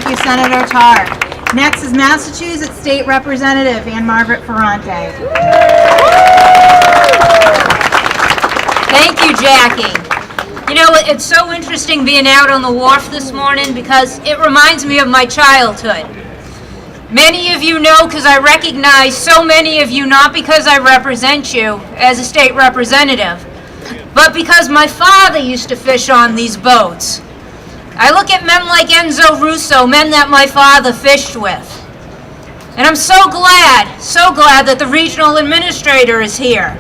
Thank you, Senator Tarr. Next is Massachusetts State Representative Margaret Ferrante. Thank you, Jackie. You know, it's so interesting being out on the wharf this morning because it reminds me of my childhood. Many of you know because I recognize so many of you, not because I represent you as a state representative, but because my father used to fish on these boats. I look at men like Enzo Russo, men that my father fished with. And I'm so glad that the regional administrator is here.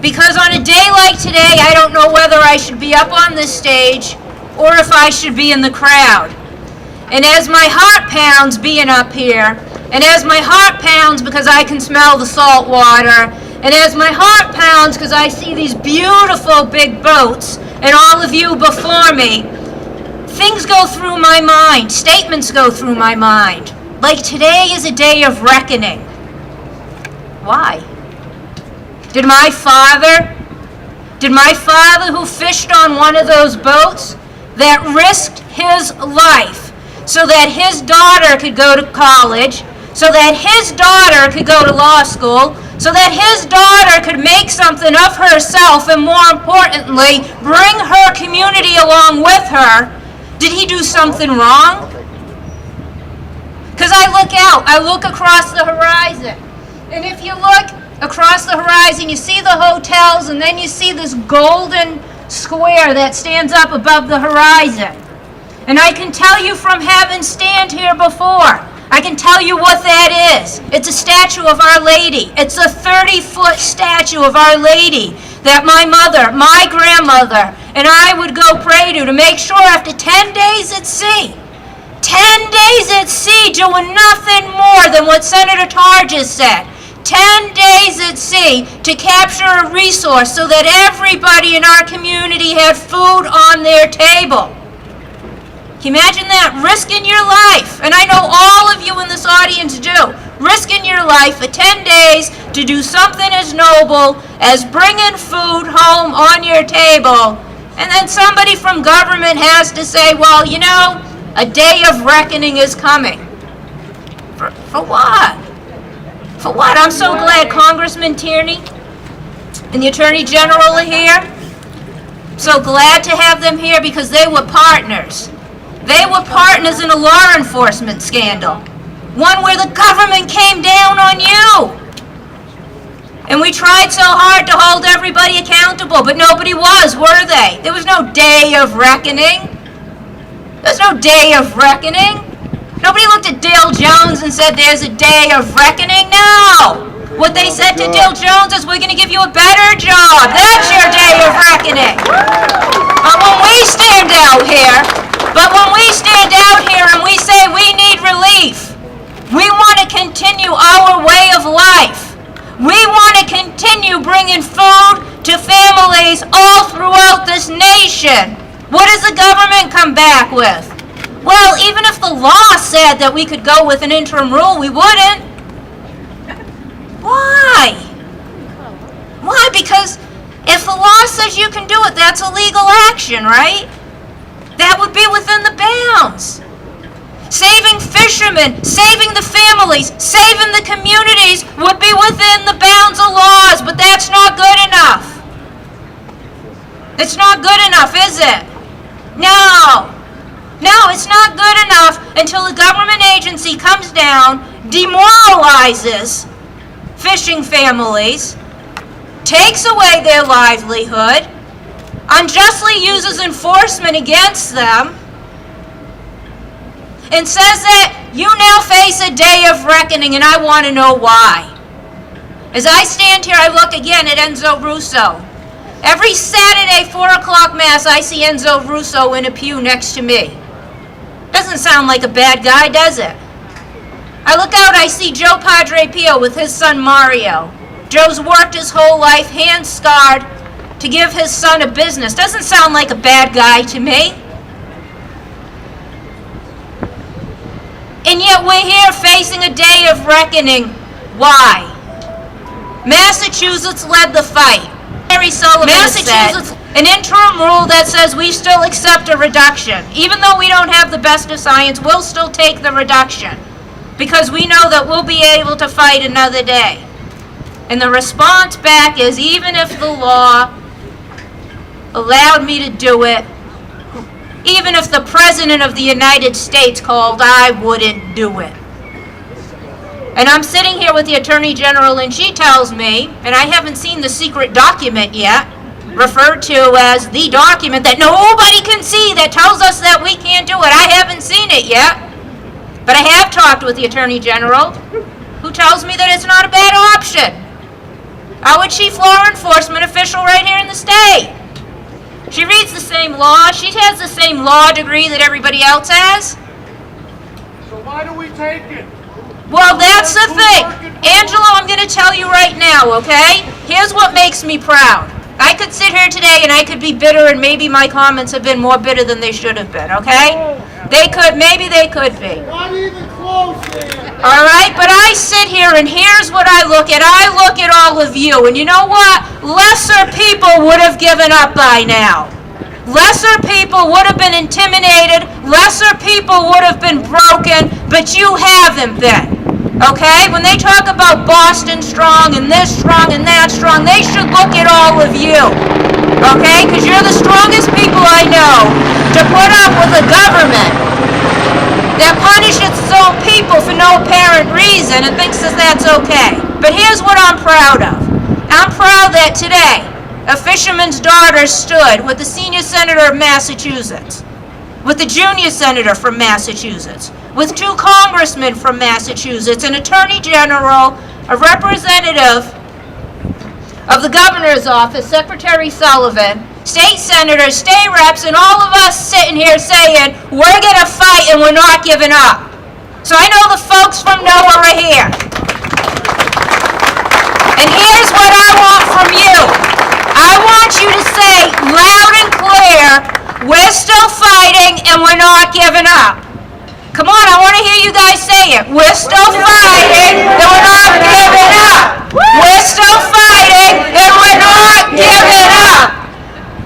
Because on a day like today, I don't know whether I should be up on this stage or if I should be in the crowd. And as my heart pounds being up here, and as my heart pounds because I can smell the salt water, and as my heart pounds because I see these beautiful big boats and all of you before me, things go through my mind, statements go through my mind. Like today is a day of reckoning. Why? Did my father who fished on one of those boats that risked his life so that his daughter could go to college, so that his daughter could go to law school, so that his daughter could make something of herself and more importantly, bring her community along with her, did he do something wrong? Because I look across the horizon, and if you look across the horizon, you see the hotels, and then you see this golden square that stands up above the horizon. And I can tell you from having stand here before, I can tell you what that is. It's a statue of Our Lady. It's a 30-foot statue of Our Lady that my mother, my grandmother, and I would go pray to make sure after 10 days at sea, 10 days at sea doing nothing more than what Senator Tarr just said, 10 days at sea to capture a resource so that everybody in our community had food on their table. Can you imagine that? Risking your life, and I know all of you in this audience do, risking your life for 10 days to do something as noble as bringing food home on your table, and then somebody from government has to say, well, you know, a day of reckoning is coming. For what? For what? I'm so glad Congressman Tierney and the Attorney General are here. I'm so glad to have them here because they were partners. They were partners in a law enforcement scandal, one where the government came down on you. And we tried so hard to hold everybody accountable, but nobody was, were they? There was no day of reckoning. There's no day of reckoning. Nobody looked at Dale Jones and said there's a day of reckoning. No! What they said to Dale Jones is we're going to give you a better job. That's your day of reckoning. But when we stand out here and we say we need relief, we want to continue our way of life. We want to continue bringing food to families all throughout this nation. What does the government come back with? Well, even if the law said that we could go with an interim rule, we wouldn't. Why? Why? Because if the law says you can do it, that's a legal action, right? That would be within the bounds. Saving fishermen, saving the families, saving the communities would be within the bounds of laws, but that's not good enough. It's not good enough, is it? No. No, it's not good enough until a government agency comes down, demoralizes fishing families, takes away their livelihood, unjustly uses enforcement against them, and says that you now face a day of reckoning, and I want to know why. As I stand here, I look again at Enzo Russo. Every Saturday, 4 o'clock Mass, I see Enzo Russo in a pew next to me. Doesn't sound like a bad guy, does it? I look out, I see Joe Padre Pio with his son Mario. Joe's worked his whole life, hand-scarred, to give his son a business. Doesn't sound like a bad guy to me. And yet we're here facing a day of reckoning. Why? Massachusetts led the fight. Massachusetts an interim rule that says we still accept a reduction. Even though we don't have the best of science, we'll still take the reduction because we know that we'll be able to fight another day. And the response back is, even if the law allowed me to do it, even if the President of the United States called, I wouldn't do it. And I'm sitting here with the Attorney General, and she tells me, and I haven't seen the secret document yet, referred to as the document that nobody can see that tells us that we can't do it. I haven't seen it yet. But I have talked with the Attorney General, who tells me that it's not a bad option. Our chief law enforcement official right here in the state. She reads the same law. She has the same law degree that everybody else has. So why do we take it? Well, that's the thing. Angelo, I'm going to tell you right now, okay? Here's what makes me proud. I could sit here today and I could be bitter, and maybe my comments have been more bitter than they should have been, okay? Maybe they could be. Not even close, man. All right, but I sit here and here's what I look at. I look at all of you, and you know what? Lesser people would have given up by now. Lesser people would have been intimidated. Lesser people would have been broken, but you haven't been. Okay? When they talk about Boston strong and this strong and that strong, they should look at all of you. Okay? Because you're the strongest people I know to put up with a government that punishes its own people for no apparent reason and thinks that that's okay. But here's what I'm proud of. I'm proud that today a fisherman's daughter stood with the senior senator of Massachusetts, with the junior senator from Massachusetts, with 2 congressmen from Massachusetts, an attorney general, a representative of the governor's office, Secretary Sullivan, state senators, state reps, and all of us sitting here saying, we're going to fight and we're not giving up. So I know the folks from NOAA are here. And here's what I want from you. I want you to say loud and clear, we're still fighting and we're not giving up. Come on, I want to hear you guys say it. We're still fighting and we're not giving up. We're still fighting and we're not giving up.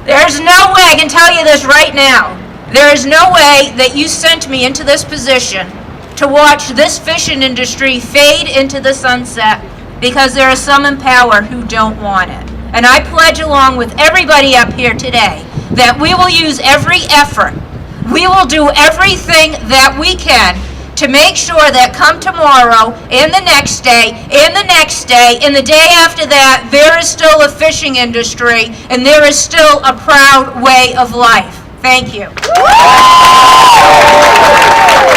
There's no way, I can tell you this right now, there is no way that you sent me into this position to watch this fishing industry fade into the sunset because there are some in power who don't want it. And I pledge along with everybody up here today that we will use every effort. We will do everything that we can to make sure that come tomorrow, and the next day, and the next day, and the day after that, there is still a fishing industry, and there is still a proud way of life. Thank you.